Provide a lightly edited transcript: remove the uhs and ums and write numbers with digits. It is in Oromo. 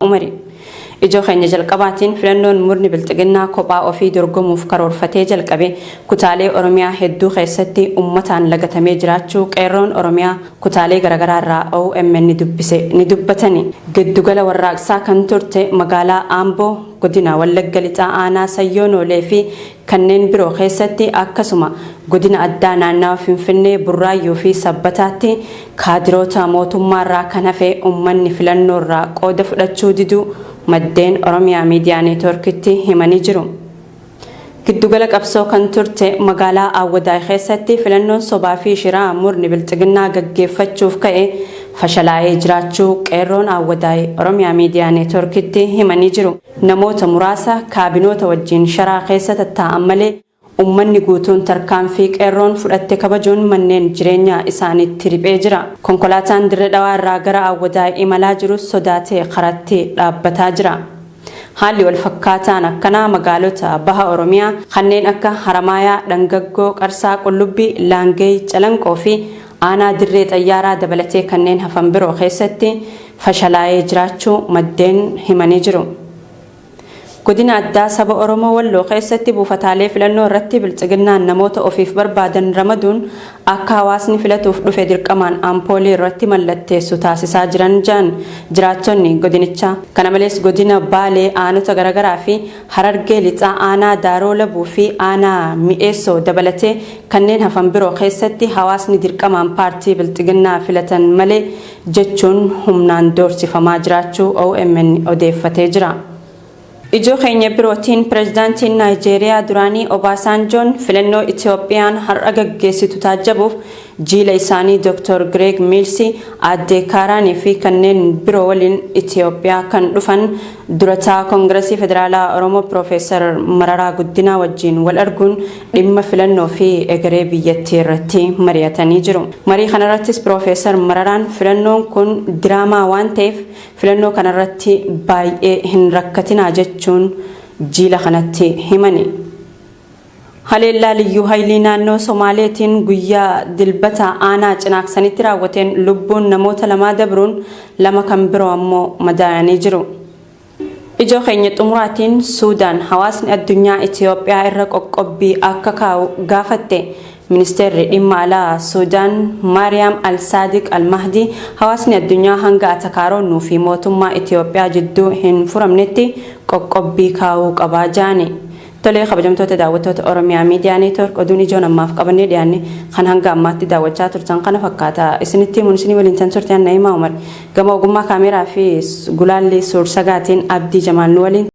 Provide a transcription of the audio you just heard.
Umari. Ijoo keenya jalqabaatiin filannoon murni bilxiginnaa kophaa ofii dorgomuuf karoorfatee jalqabe kutaalee Oromiyaa hedduu keessatti ummataan lagatamee jiraachuu qeerroon Oromiyaa kutaalee garaagaraa irraa OMN ni dubbatani. Giddugala warraaqsaa kan turte magaalaa Amboo godina Wallagga Lixaa aanaa Sayyoonoolee fi kanneen biroo keessatti akkasuma godina addaa naannawa Finfinnee Burraayyuu fi Sabbataatti kaadiroota mootummaarraa kan hafe ummanni filannoorraa qooda fudhachuu diduu maddeen Oromiyaa Miidiyaa Neetworkitti himanii jiru. Giddugala qabsoo kan turte magaalaa Awwadaay keessatti filannoon sobaa fi shiraa murni bilxiginnaa gaggeeffachuuf ka'e fashalaa'ee jiraachuu qeerroon Awwadaay Oromiyaa Miidiyaa Neetworkitti himanii jiru. Namoota muraasa kaabinoota wajjin sharaa keessa tattaa'an malee ummanni guutuun tarkaanfii qeerroon fudhatte kabajuun manneen jireenyaa isaaniitti riphee jira. Konkolaataan dirree dhawaa irraa gara Awwadaay imalaa jirus sodaatee karatti dhaabbataa jira. Haalli wal fakkaataan akkanaa magaalota baha Oromiyaa kanneen akka Haramaayaa, Dhangaggoo, Qarsaa, Qullubbii, Laangee, Calanqoo fi aanaa dirree xayyaaraa dabalatee kanneen hafan biroo keessatti fashalaa'ee jiraachuu maddeen himanii jiru. Godina addaa saba Oromoo Walloo keessatti buufataalee filannoo irratti bilxiginnaan namoota ofiif barbaadan ramaduun akka hawaasni filatuuf dhufe dirqamaan ampoolii irratti mallatteessu taasisaa jiran jiraattonni godinichaa. Kana malees godina Baalee aanota garaagaraa fi Harargee Lixaa aanaa Daaroo Labuu fi aanaa Mi'eessoo dabalatee kanneen hafan biroo keessatti hawaasni dirqamaan paartii bilxiginnaa filatan malee jechuun humnaan doorsifamaa jiraachuu OMN odeeffatee jira. Ijoo keenya birootiin pireezidaantiin Naayijeeriyaa duraanii Obaasanjoon filannoo Itiyoophiyaan har'a gaggeessitu taajjabuuf jiila isaanii Dr. Greg Mills aadde Kaaraanii fi kanneen biroo waliin Itiyoophiyaa kan dhufan durataa Koongiresii Federaalaa Oromoo Profeesar Mararaa Guddinaa wajjin wal arguun dhimma filannoo fi egeree biyyattii irratti mari'atanii jiru. Marii kanarrattis Profeesar Mararaan filannoon kun diraamaa waan ta'eef filannoo kanarratti baay'ee hin rakkatinaa jechuun jiila kanatti himani. Haleellaa liyyuu haayilii naannoo Somaaleetiin guyyaa dilbata aanaa Cinaaksanitti raawwateen lubbuun namoota lamaa dabruun lama kan biroo ammoo madaa'anii jiru. Ijoo keenya xumuraatiin Suudaan hawaasni addunyaa Itiyoophiyaa irra qoqqobbii akka kaa'u gaafatte. Ministeerri dhimma alaa Suudaan Maariyaam Al-Saadiq Al-Mahdi hawaasni addunyaa hanga atakaaronnuu fi mootummaa Itiyoophiyaa jidduu hin furamnetti qoqqobbii kaa'uu qabaa jaani. Tolee kabajamtoota daawwattoota Oromiyaa Miidiyaa Neetwork oduun ijoon ammaaf qabannee dhiyaanne kan hanga ammaatti daawwachaa turtan kana fakkaata. Isinitti himuun isinii waliin tan turte Na'imaa Umar gama ogummaa kaameeraa fi gulaalli suur-sagaatiin Abdii Jamaal nu waliin